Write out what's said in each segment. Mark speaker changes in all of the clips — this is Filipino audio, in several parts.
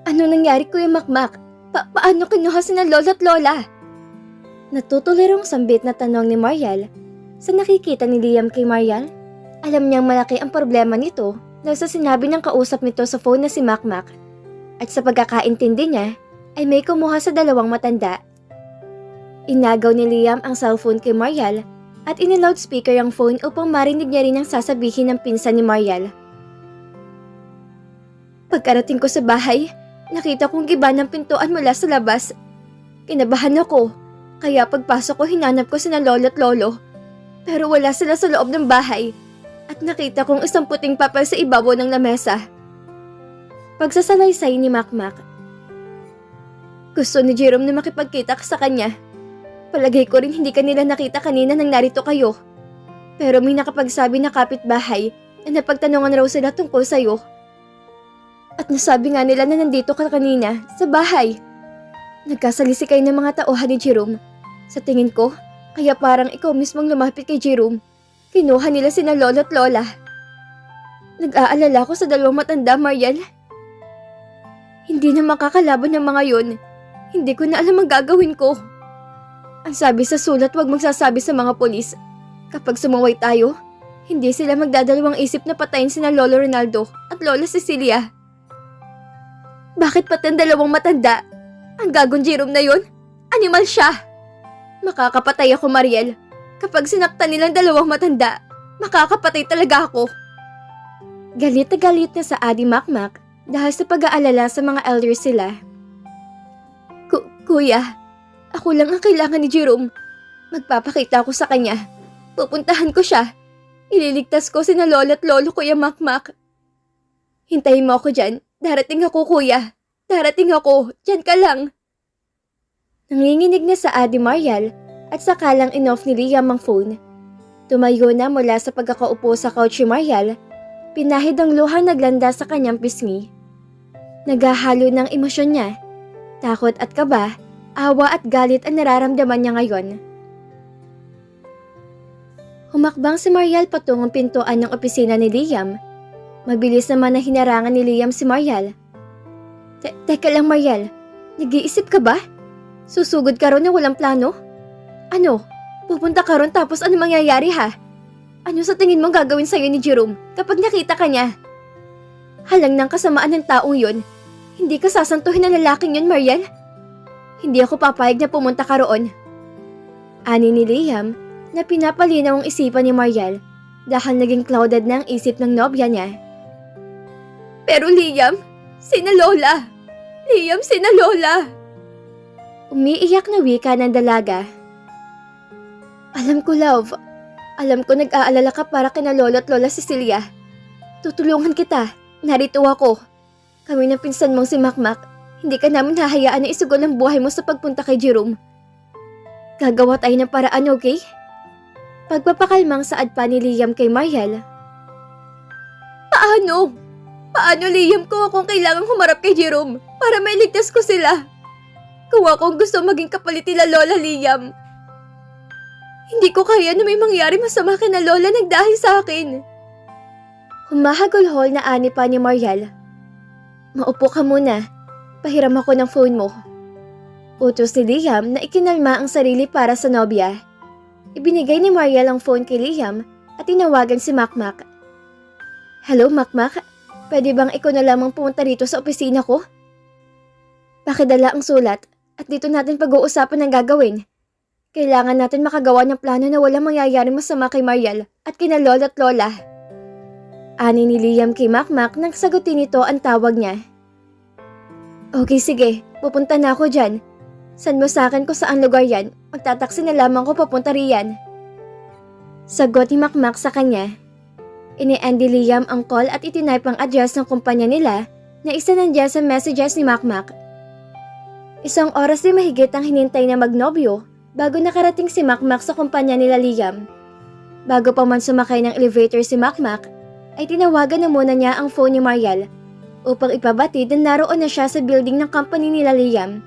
Speaker 1: Ano nangyari, Kuya Makmak? Paano kinuha sina Lolo at Lola? Natutulirong sambit na tanong ni Mariel. Sa nakikita ni Liam kay Mariel, alam niyang malaki ang problema nito dahil sa sinabi ng kausap nito sa phone na si Makmak. At sa pagkakaintindi niya, ay may kumuha sa dalawang matanda. Inagaw ni Liam ang cellphone kay Mariel at iniloudspeaker ang phone upang marinig niya rin ang sasabihin ng pinsan ni Mariel. Pagkarating ko sa bahay, nakita kong giba ng pintuan mula sa labas. Kinabahan ako, kaya pagpasok ko hinanap ko sina Lolo at Lolo. Pero wala sila sa loob ng bahay at nakita kong isang puting papel sa ibabaw ng lamesa. Pagsasalaysay ni Makmak. Gusto ni Jerome na makipagkita sa kanya. Palagay ko rin hindi kanila nakita kanina nang narito kayo. Pero may nakapagsabi na kapitbahay na napagtanungan raw sila tungkol sa'yo. At nasabi nga nila na nandito ka kanina, sa bahay. Nagkasalisi kayo ng mga tauhan ni Jerome. Sa tingin ko, kaya parang ikaw mismong lumapit kay Jerome. Kinuha nila sina Lolo at Lola. Nag-aalala ko sa dalawang matanda, Mariel. Hindi na makakalaban ng mga yun. Hindi ko na alam ang gagawin ko. Ang sabi sa sulat, huwag magsasabi sa mga polis. Kapag sumuway tayo, hindi sila magdadalawang isip na patayin sina Lolo Ronaldo at Lola Cecilia. Bakit pati ang dalawang matanda? Ang gagong Jerome na yun? Animal siya! Makakapatay ako, Mariel. Kapag sinaktan nilang dalawang matanda, makakapatay talaga ako. Galit na galit na sa Adi Makmak dahil sa pag-aalala sa mga elders sila. Kuya, ako lang ang kailangan ni Jerome. Magpapakita ako sa kanya. Pupuntahan ko siya. Ililigtas ko sina Lola at Lolo, Kuya Makmak. Hintayin mo ako dyan. Darating ako, Kuya. Darating ako. Diyan ka lang. Nanginginig na sa Adi Mariel at saka lang in-off ni Liam ang phone. Tumayo na mula sa pagkakaupo sa couch ni Mariel. Pinahid ang luhang naglanda sa kanyang pisngi. Naghahalo ng emosyon niya. Takot at kaba, awa at galit ang nararamdaman niya ngayon. Humakbang si Mariel patungong pintuan ng opisina ni Liam. Mabilis naman na hinarangan ni Liam si Mariel. Teka lang, Mariel. Nag-iisip ka ba? Susugod ka ron na walang plano? Ano? Pupunta ka ron tapos ano mangyayari, ha? Ano sa tingin mong gagawin sa'yo ni Jerome kapag nakita ka niya? Halang ng kasamaan ng taong yun. Hindi ka sasantuhin ng lalaking yun, Mariel. Hindi ako papayag na pumunta ka roon. Ani ni Liam na pinapalinaw ang isipan ni Mariel dahil naging clouded na ang isip ng nobya niya. Pero Liam, sina Lola! Liam, sina Lola! Umiiyak na wika ng dalaga. Alam ko, love. Alam ko nag-aalala ka para kina Lolo at Lola Cecilia. Tutulungan kita. Narito ako. Kami ng pinsan mong si Makmak. Hindi ka namin hahayaan na isugol ang buhay mo sa pagpunta kay Jerome. Gagawa tayo ng paraan, okay? Pagpapakalmang saad pa ni Liam kay Mariel. Paano? Paano, Liam, kung akong kailangang humarap kay Jerome para mailigtas ko sila? Kung akong gusto maging kapalit nila Lola, Liam. Hindi ko kaya na may mangyari masama kina Lola nagdahil sa akin. Humahagulhol na ani pa ni Mariel. Maupo ka muna. Pahiram ako ng phone mo. Utos ni Liam na ikinalma ang sarili para sa nobya. Ibinigay ni Mariel ang phone kay Liam at tinawagan si Makmak. Hello, Makmak. Pwede bang ikaw na lamang pumunta rito sa opisina ko? Pakidala ang sulat at dito natin pag-uusapan ang gagawin. Kailangan natin makagawa ng plano na walang mangyayari masama kay Mariel at kina Lola at Lola. Ani ni Liam kay Makmak nang sagutin nito ang tawag niya. Okay, sige. Pupunta na ako dyan. Send mo sa akin kung saan lugar yan. Magtataksi na lamang ko papunta riyan. Sagot ni Makmak sa kanya. Ini-end ni Liam ang call at itinype ang address ng kumpanya nila na isa nandiyan sa messages ni Makmak. Isang oras din mahigit ang hinintay na magnobyo bago nakarating si Makmak sa kumpanya nila Liam. Bago pa man sumakay ng elevator si Makmak, ay tinawagan na muna niya ang phone ni Mariel upang ipabatid na naroon na siya sa building ng company nila Liam.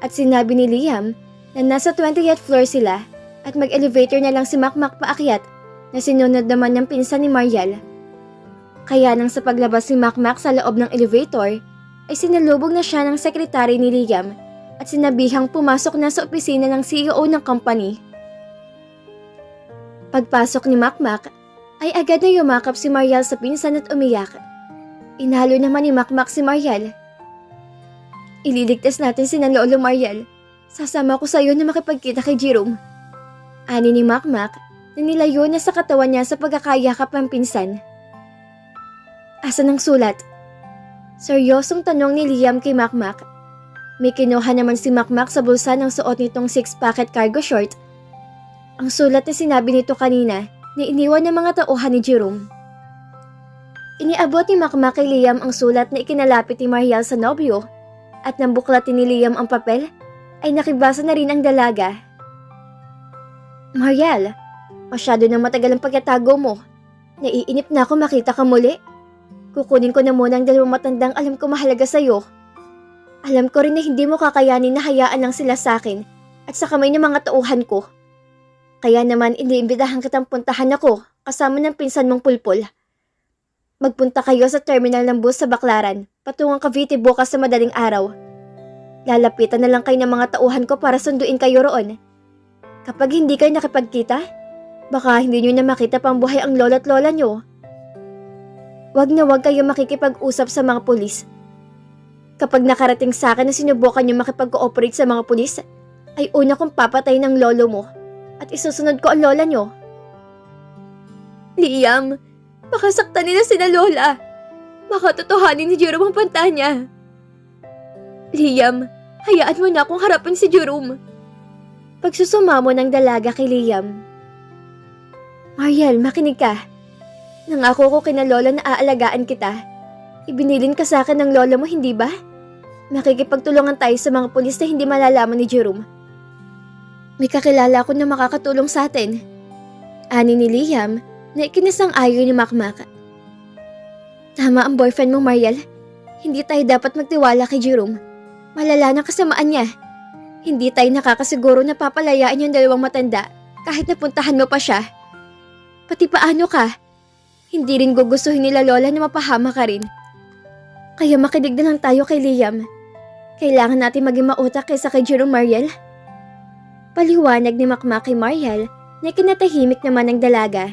Speaker 1: At sinabi ni Liam na nasa 20th floor sila at mag-elevator na lang si Makmak paakyat na sinunod naman ng pinsan ni Mariel. Kaya nang sa paglabas ni Makmak sa loob ng elevator, ay sinalubog na siya ng sekretary ni Liam at sinabihang pumasok na sa opisina ng CEO ng company. Pagpasok ni Makmak ay agad na yumakap si Mariel sa pinsan at umiyak. Inalo naman ni Makmak si Mariel. "Ililigtas natin si Lolo Mariel. Sasama ko sa iyo na makipagkita kay Jerome." Ani ni Makmak na nilayo na sa katawan niya sa pagkakayakap ng pinsan. "Asan ang sulat?" Seryosong tanong ni Liam kay Makmak. May kinuha naman si Makmak sa bulsa ng suot nitong 6-pocket cargo short. Ang sulat na sinabi nito kanina na iniwan ng mga tauhan ni Jerome. Iniabot ni Makmak kay Liam ang sulat na ikinalapit ni Mariel sa nobyo at nang buklatin ni Liam ang papel ay nakibasa na rin ang dalaga. "Mariel, masyado nang matagal ang pagkatago mo. Naiinip na ako makita ka muli. Kukunin ko na muna ang 2 matandang alam ko mahalaga sa'yo. Alam ko rin na hindi mo kakayanin na hayaan lang sila sa akin at sa kamay ng mga tauhan ko. Kaya naman iniimbitahan kitang puntahan ako kasama ng pinsan mong Pulpul. Magpunta kayo sa terminal ng bus sa Baclaran patungang Cavite bukas sa madaling araw. Lalapitan na lang kayo ng mga tauhan ko para sunduin kayo roon. Kapag hindi kayo nakipagkita, baka hindi nyo na makita pang buhay ang lola at lola nyo. Wag na wag kayo makikipag-usap sa mga pulis. Kapag nakarating sa akin na sinubukan nyo makipag-cooperate sa mga pulis, ay una kong papatay ng lolo mo at isusunod ko ang lola nyo." "Liam, baka saktan nila sina lola. Baka totohanin ni Jerome ang panta niya." "Liam, hayaan mo na akong harapin si Jerome." Pagsusumamo ng dalaga kay Liam. "Mariel, makinig ka. Nangako ko kina lola na aalagaan kita. Ibinilin ka sa akin ng lola mo, hindi ba? Makikipagtulungan tayo sa mga pulis na hindi malalaman ni Jerome. May kakilala ako na makakatulong sa atin." Ani ni Liam na ikinasang-ayon ni Makmak. "Tama ang boyfriend mo, Mariel. Hindi tayo dapat magtiwala kay Jerome. Malala ng kasamaan niya. Hindi tayo nakakasiguro na papalayaan yung 2 matanda kahit napuntahan mo pa siya. Pati paano ka? Hindi rin gugustuhin nila lola na mapahama ka rin. Kaya makinig na lang tayo kay Liam. Kailangan natin maging mautak kaysa kay Jerome, Mariel." Paliwanag ni Makmak kay Mariel na kinatahimik naman ng dalaga.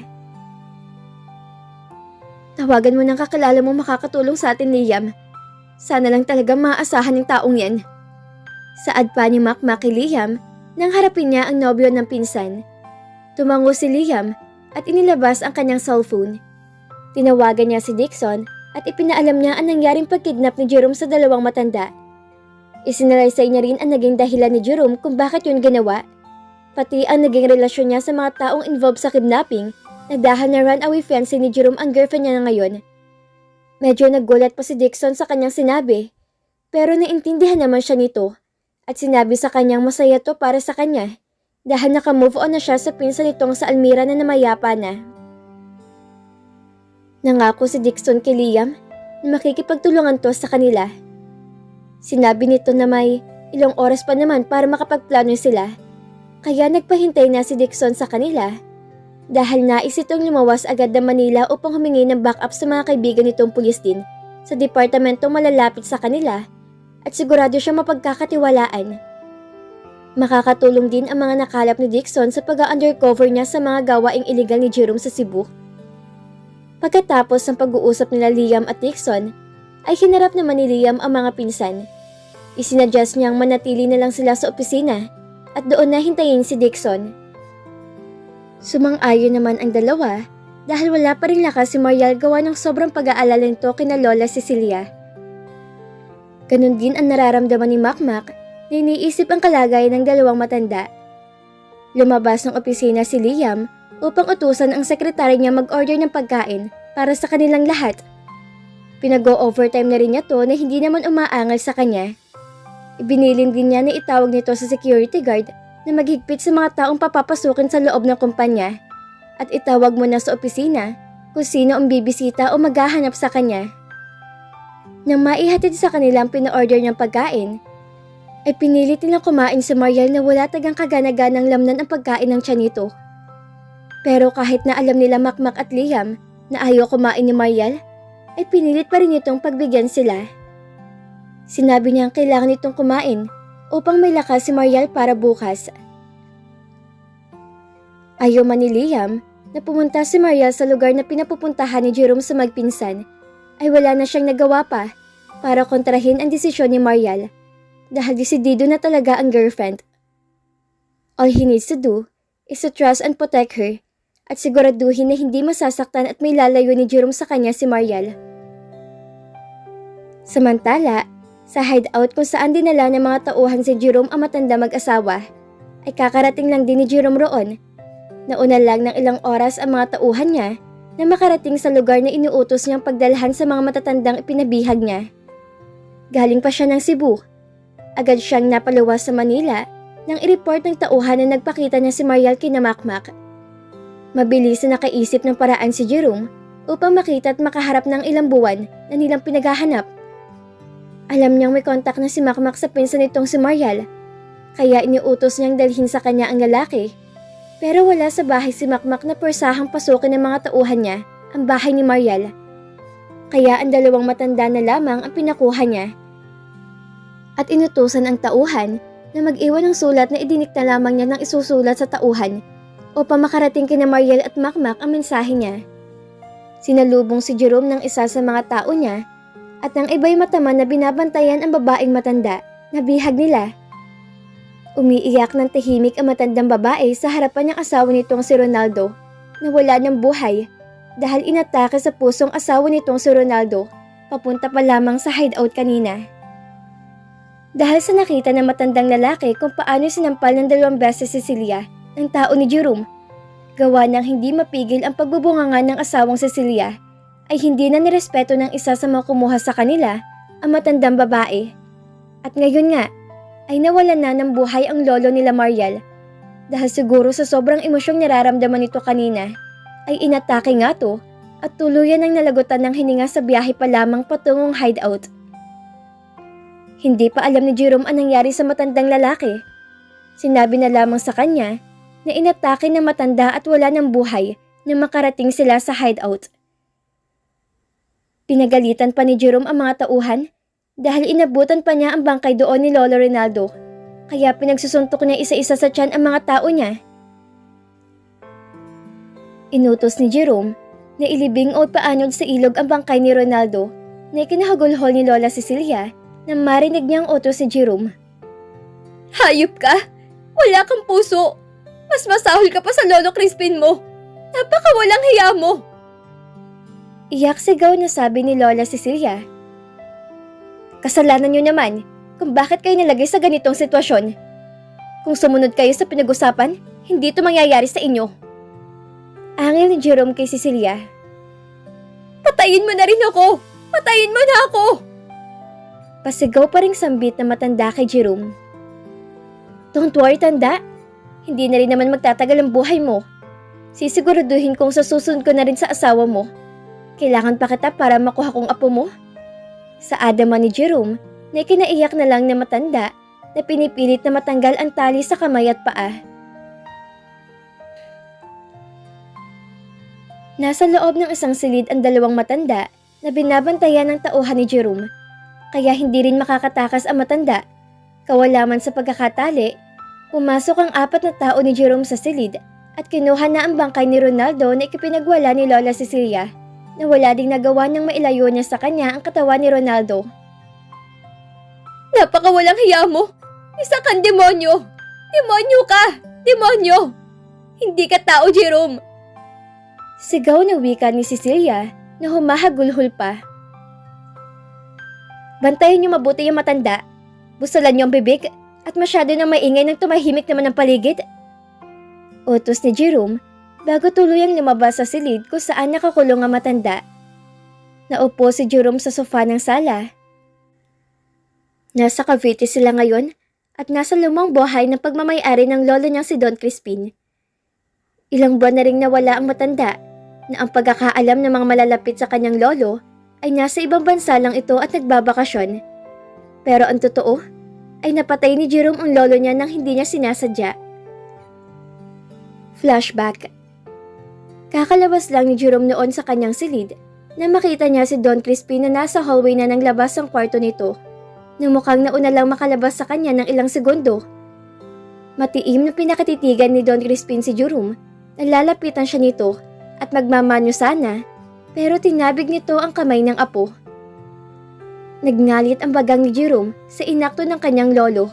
Speaker 1: "Tawagan mo ng kakilala mo makakatulong sa atin, Liam. Sana lang talaga maaasahan ng taong yan." Saad pa ni Makmak kay Liam nang harapin niya ang nobyo ng pinsan. Tumango si Liam at inilabas ang kanyang cellphone. Tinawagan niya si Dixon at ipinaalam niya ang nangyaring pagkidnap ni Jerome sa 2 matanda. Isinalaysay niya rin ang naging dahilan ni Jerome kung bakit yun ginawa, pati ang naging relasyon niya sa mga taong involved sa kidnapping na dahil na runaway fiancé ni Jerome ang girlfriend niya na ngayon. Medyo nagulat pa si Dixon sa kanyang sinabi, pero naintindihan naman siya nito at sinabi sa kanyang masaya to para sa kanya dahil nakamove on na siya sa pinsan nitong sa Almira na namayapa na. Nangako si Dixon kay Liam na makikipagtulungan to sa kanila. Sinabi nito na may ilang oras pa naman para makapagplano sila, kaya nagpahintay na si Dixon sa kanila dahil nais itong lumawas agad ng Manila upang humingi ng backup sa mga kaibigan nitong pulis din sa departamentong malalapit sa kanila at sigurado siyang mapagkakatiwalaan. Makakatulong din ang mga nakalap ni Dixon sa pag-undercover niya sa mga gawaing iligal ni Jerome sa Cebu. Pagkatapos ng pag-uusap nila Liam at Dixon, ay hinarap naman ni Liam ang mga pinsan. Isinadjust niyang manatili na lang sila sa opisina at doon na hintayin si Dixon. Sumang-ayon naman ang dalawa dahil wala pa rin lakas si Mariel gawa ng sobrang pag-aalala nito kina Lola Cecilia. Ganon din ang nararamdaman ni Makmak na iniisip ang kalagayan ng 2 matanda. Lumabas ng opisina si Liam upang utusan ang sekretary niya mag-order ng pagkain para sa kanilang lahat. Pinag-o-overtime na rin niya to na hindi naman umaangal sa kanya. Ibinilin din niya na itawag nito sa security guard na maghigpit sa mga taong papapasukin sa loob ng kumpanya at itawag muna sa opisina kung sino ang bibisita o maghahanap sa kanya. Nang maihatid sa kanilang pina-order ng pagkain, ay pinilit nilang kumain si Mariel na wala tagang kagana-ganang lamnan ang pagkain ng tiyan nito. Pero kahit na alam nila Makmak at Liam na ayaw kumain ni Mariel, ay pinilit pa rin itong pagbigyan sila. Sinabi niya ang kailangan nitong kumain upang may lakas si Mariel para bukas. Ayaw man ni Liam na pumunta si Mariel sa lugar na pinapupuntahan ni Jerome sa magpinsan, ay wala na siyang nagawa pa para kontrahin ang desisyon ni Mariel dahil desidido na talaga ang girlfriend. All he needs to do is to trust and protect her at siguraduhin na hindi masasaktan at may lalayo ni Jerome sa kanya si Mariel. Samantala, sa hideout kung saan dinala ng mga tauhan si Jerome ang matanda mag-asawa, ay kakarating lang din ni Jerome roon. Nauna lang ng ilang oras ang mga tauhan niya na makarating sa lugar na inuutos niyang pagdalhan sa mga matatandang ipinabihag niya. Galing pa siya ng Cebu. Agad siyang napaluwas sa Manila nang i-report ng tauhan na nagpakita niya si Mariel kina Makmak. Mabilis na nakaisip ng paraan si Jerome upang makita at makaharap ng ilang buwan na nilang pinaghahanap. Alam niyang may kontak na si Makmak sa pinsan nitong si Mariel, kaya iniutos niyang dalhin sa kanya ang lalaki. Pero wala sa bahay si Makmak na persahang pasukin ng mga tauhan niya ang bahay ni Mariel. Kaya ang dalawang matanda na lamang ang pinakuha niya. At inutusan ang tauhan na mag-iwan ng sulat na idinikta lamang niya ng isusulat sa tauhan upang makarating kina Mariel at Makmak ang mensahe niya. Sinalubong si Jerome ng isa sa mga tao niya at ng iba'y mataman na binabantayan ang babaeng matanda na bihag nila. Umiiyak ng tahimik ang matandang babae sa harapan ng asawa nitong si Ronaldo na wala ng buhay dahil inatake sa pusong asawa nitong si Ronaldo papunta pa lamang sa hideout kanina. Dahil sa nakita ng matandang lalaki kung paano sinampal ng 2 beses si Cecilia ng tao ni Jerome, gawa ng hindi mapigil ang pagbubunganga ng asawang Cecilia, ay hindi na nirespeto ng isa sa mga kumuha sa kanila ang matandang babae. At ngayon nga, ay nawalan na ng buhay ang lolo nila Mariel dahil siguro sa sobrang emosyong nararamdaman nito kanina ay inatake nga to at tuluyan ang nalagutan ng hininga sa biyahe pa lamang patungong hideout. Hindi pa alam ni Jerome ang nangyari sa matandang lalaki. Sinabi na lamang sa kanya na inatake ng matanda at wala ng buhay na makarating sila sa hideout. Pinagalitan pa ni Jerome ang mga tauhan dahil inabutan pa niya ang bangkay doon ni Lolo Ronaldo, kaya pinagsusuntok niya isa-isa sa tiyan ang mga tao niya. Inutos ni Jerome na ilibing o paanod sa ilog ang bangkay ni Ronaldo na ikinahagulhol ni Lola Cecilia nang marinig niyang utos ni Jerome. Hayop ka! Wala kang puso! Mas masahol ka pa sa Lolo Crispin mo! Napakawalang hiya mo! Iyak sigaw na sabi ni Lola Cecilia. Kasalanan niyo naman kung bakit kayo nalagay sa ganitong sitwasyon. Kung sumunod kayo sa pinag-usapan, hindi ito mangyayari sa inyo. Angil ni Jerome kay Cecilia. Patayin mo na rin ako! Patayin mo na ako! Pasigaw pa ring sambit na matanda kay Jerome. Don't worry, tanda. Hindi na rin naman magtatagal ang buhay mo. Sisiguraduhin kong sa susunod ko na rin sa asawa mo. Kailangan pa kita para makuha kong apo mo. Saad naman ni Jerome na ikinaiyak na lang na matanda na pinipilit na matanggal ang tali sa kamay at paa. Nasa loob ng isang silid ang dalawang matanda na binabantayan ng tauhan ni Jerome, kaya hindi rin makakatakas ang matanda. Kawalaman sa pagkakatali, pumasok ang 4 na tao ni Jerome sa silid at kinuha na ang bangkay ni Ronaldo na ikipinagwala ni Lola Cecilia, na wala ding nagawa niyang mailayo niya sa kanya ang katawan ni Ronaldo. Napakawalang hiya mo! Isa kang demonyo! Demonyo ka! Demonyo! Hindi ka tao, Jerome! Sigaw na wika ni Cecilia na humahagulhol pa. Bantayan niyo mabuti yung matanda. Busalan niyo ang bibig at masyado nang maingay nang tumahimik naman ang paligid. Utos ni Jerome bago tuluyang lumabas sa silid kung saan nakakulong ang matanda. Naupo si Jerome sa sofa ng sala. Nasa Cavite sila ngayon at nasa lumang buhay ng pagmamay-ari ng lolo niyang si Don Crispin. Ilang buwan na ring nawala ang matanda na ang pagkakaalam ng mga malalapit sa kanyang lolo ay nasa ibang bansa lang ito at nagbabakasyon. Pero ang totoo ay napatay ni Jerome ang lolo niya nang hindi niya sinasadya. Flashback. Kakalabas lang ni Jerome noon sa kanyang silid na makita niya si Don Crispin na nasa hallway na ng labas ng kwarto nito. na mukhang nauna lang makalabas sa kanya ng ilang segundo. Matiim na pinakatitigan ni Don Crispin si Jerome. Nalalapitan siya nito at magmamanyo sana, pero tinabig nito ang kamay ng apo. Nagngalit ang bagang ni Jerome sa inakto ng kanyang lolo,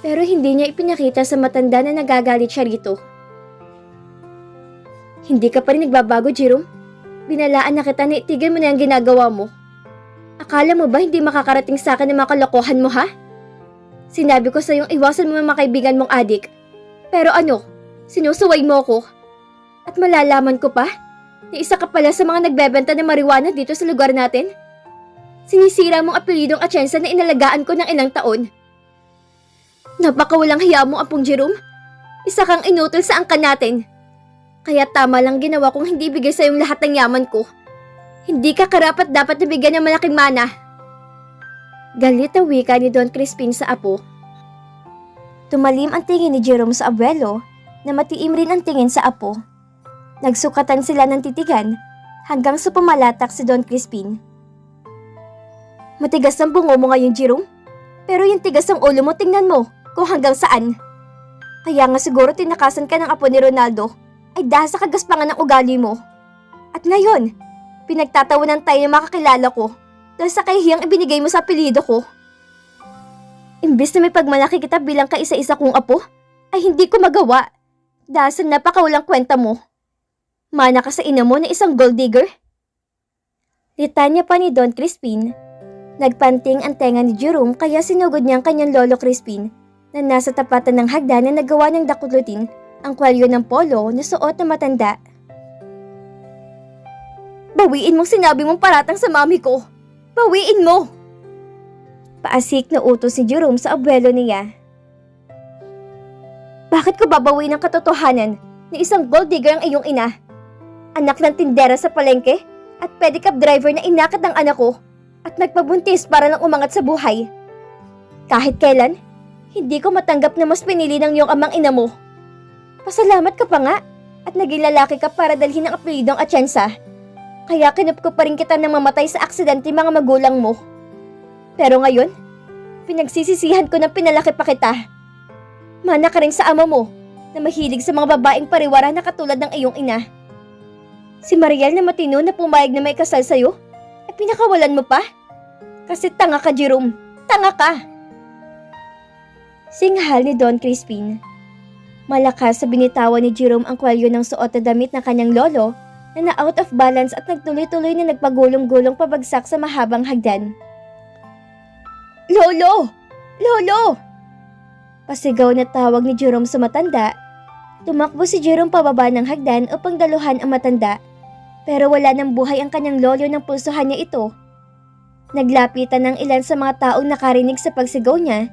Speaker 1: pero hindi niya ipinakita sa matanda na nagagalit siya rito. Hindi ka pa rin nagbabago, Jerome? Binalaan na kita na itigil mo na yung ginagawa mo. Akala mo ba hindi makakarating sa akin ang mga kalokohan mo, ha? Sinabi ko sa iyong iwasan mo ang mga kaibigan mong adik. Pero ano, sinusuway mo ko. At malalaman ko pa na isa ka pala sa mga nagbebenta ng marijuana dito sa lugar natin. Sinisira mong apelidong Atienza na inalagaan ko ng ilang taon. Napakawalang hiya mo, Apong Jerome. Isa kang inutol sa angkan natin. Kaya tama lang ginawa kong hindi bigay sa iyong lahat ng yaman ko. Hindi ka karapat dapat nabigyan ng malaking mana. Galit na wika ni Don Crispin sa apo. Tumalim ang tingin ni Jerome sa abuelo na matiim rin ang tingin sa apo. Nagsukatan sila ng titigan hanggang sa pumalatak si Don Crispin. Matigas ang bungo mo ngayon, Jerome. Pero yung tigas ng ulo mo, tingnan mo kung hanggang saan. Kaya nga siguro tinakasan ka ng apo ni Ronaldo ay dahil sa kagaspangan ng ugali mo. At ngayon, pinagtatawanan tayo ng makakilala ko dahil sa kahihiyang ibinigay mo sa apelyido ko. Imbis na may pagmalaki kita bilang kaisa-isa kong apo, ay hindi ko magawa dahil sa napakawalang kwenta mo. Mana ka sa ina mo na isang gold digger? Litanya pa ni Don Crispin. Nagpanting ang tenga ni Jerome kaya sinugod niya ang kanyang lolo Crispin na nasa tapatan ng hagdan na nagawa ng dakulutin ang kwalyo ng polo na suot na matanda. Bawiin mong sinabi mong paratang sa mami ko. Bawiin mo! Paasik na utos ni Jerome sa abuelo niya. Bakit ko babawiin ang katotohanan na isang gold digger ang iyong ina? Anak ng tindera sa palengke at pedicab driver na inakit ng anak ko at nagpabuntis para lang umangat sa buhay. Kahit kailan, hindi ko matanggap na mas pinili ng iyong amang ina mo. Pasalamat ka pa nga at naging lalaki ka para dalhin ang apelidong Atienza. Kaya kinup ko pa rin kita nang mamatay sa aksidente mga magulang mo. Pero ngayon, pinagsisisihan ko na pinalaki pa kita. Mana ka rin sa ama mo na mahilig sa mga babaeng pariwara na katulad ng iyong ina. Si Mariel na matino na pumayag na may kasal sa'yo, ay pinakawalan mo pa? Kasi tanga ka, Jerome. Tanga ka! Singhal ni Don Crispin. Malakas sa binitawan ni Jerome ang kwalyo ng suot na damit ng kanyang lolo na out of balance at nagtuloy-tuloy na nagpagulong-gulong pabagsak sa mahabang hagdan. Lolo! Lolo! Pasigaw na tawag ni Jerome sa matanda. Tumakbo si Jerome pababa ng hagdan upang daluhan ang matanda. Pero wala ng buhay ang kanyang lolo nang pulsuhan niya ito. Naglapitan ng ilan sa mga taong nakarinig sa pagsigaw niya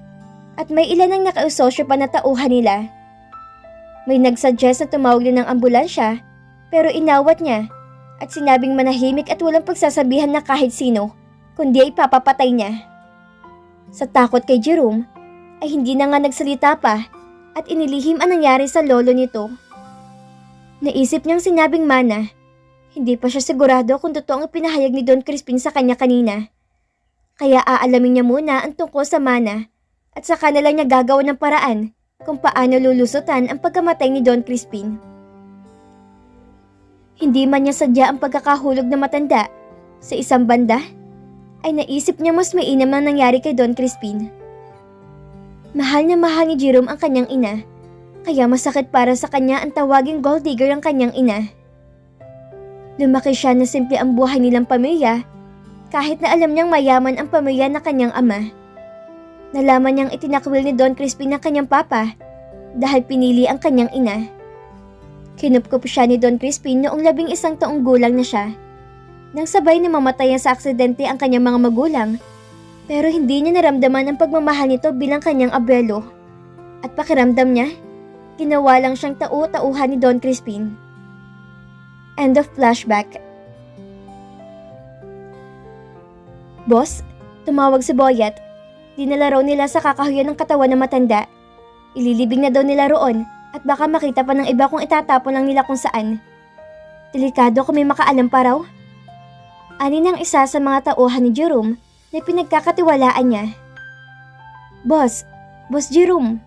Speaker 1: at may ilan ang nakausosyo pa na tauhan nila. May nagsuggest na tumawag din ng ambulansya pero inawat niya at sinabing manahimik at walang pagsasabihan na kahit sino kundi ay papapatay niya. Sa takot kay Jerome ay hindi na nga nagsalita pa at inilihim ang nangyari sa lolo nito. Naisip niyang sinabing mana. Hindi pa siya sigurado kung totoo ang pinahayag ni Don Crispin sa kanya kanina. Kaya aalamin niya muna ang tungkol sa mana at saka na lang niya gagawa ng paraan kung paano lulusutan ang pagkamatay ni Don Crispin. Hindi man niya sadya ang pagkakahulog na matanda. Sa isang banda, ay naisip niya mas mainam ang nangyari kay Don Crispin. Mahal na mahal ni Jerome ang kanyang ina, kaya masakit para sa kanya ang tawaging gold digger ang kanyang ina. Lumaki siya na simple ang buhay nilang pamilya, kahit na alam niyang mayaman ang pamilya na kanyang ama. Nalaman niyang itinakwil ni Don Crispin ang kanyang papa dahil pinili ang kanyang ina. Kinupkup siya ni Don Crispin noong 11 taong gulang na siya. Nang sabay na mamatay sa aksidente ang kanyang mga magulang, pero hindi niya naramdaman ang pagmamahal nito bilang kanyang abuelo. At pakiramdam niya, ginawa lang siyang tauhan ni Don Crispin. End of flashback. Boss, tumawag si Boyet. Dinala raw nila sa kakahuyan ng katawan ng matanda. Ililibing na daw nila roon at baka makita pa ng iba kung itatapon lang nila kung saan. Delikado kung may makaalam pa raw. Ani ng isa sa mga tauhan ni Jerome na pinagkakatiwalaan niya. Boss Jerome.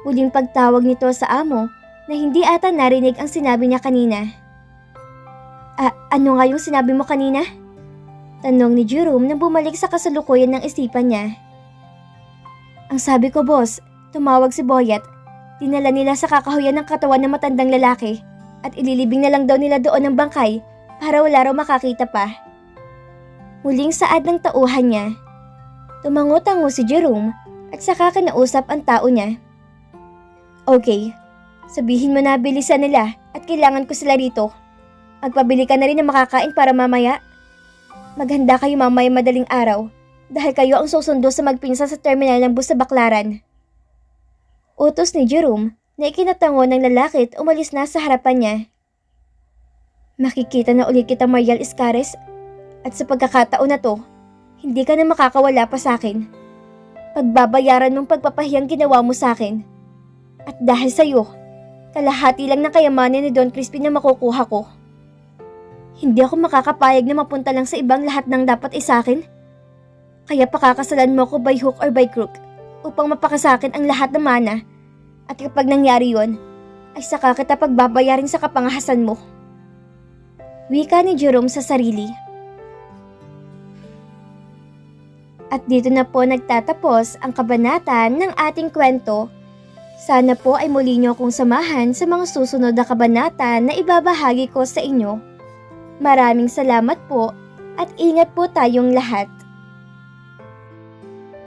Speaker 1: Muling pagtawag nito sa amo na hindi ata narinig ang sinabi niya kanina. Ano nga yung sinabi mo kanina? Tanong ni Jerome nang bumalik sa kasalukuyan ng isipan niya. Ang sabi ko, boss, tumawag si Boyet. Dinala nila sa kakahuyan ng katawan ng matandang lalaki at ililibing na lang daw nila doon ng bangkay para wala raw makakita pa. Muling saad ng tauhan niya. Tumango-tango si Jerome at saka kinausap ang tao niya. Okay, sabihin mo na bilisan nila at kailangan ko sila rito. Magpabili ka na rin ng makakain para mamaya. Maghanda kayo mamaya madaling araw dahil kayo ang susundo sa magpinsa sa terminal ng bus sa Baclaran. Utos ni Jerome na ikinatango ng lalaki at umalis na sa harapan niya. Makikita na ulit kita, Mariel Iscares, at sa pagkakataon na to, hindi ka na makakawala pa sa akin. Pagbabayaran mong pagpapahiyang ginawa mo sa akin. At dahil sa'yo, kalahati lang ng kayamanan ni Don Crispin na makukuha ko. Hindi ako makakapayag na mapunta lang sa ibang lahat ng dapat sa akin. Kaya pakakasalan mo ko by hook or by crook upang mapakasakin ang lahat ng mana. At kapag nangyari yon, ay saka kita pagbabayarin sa kapangahasan mo. Wika ni Jerome sa sarili. At dito na po nagtatapos ang kabanatan ng ating kwento. Sana po ay muli niyo akong samahan sa mga susunod na kabanata na ibabahagi ko sa inyo. Maraming salamat po at ingat po tayong lahat.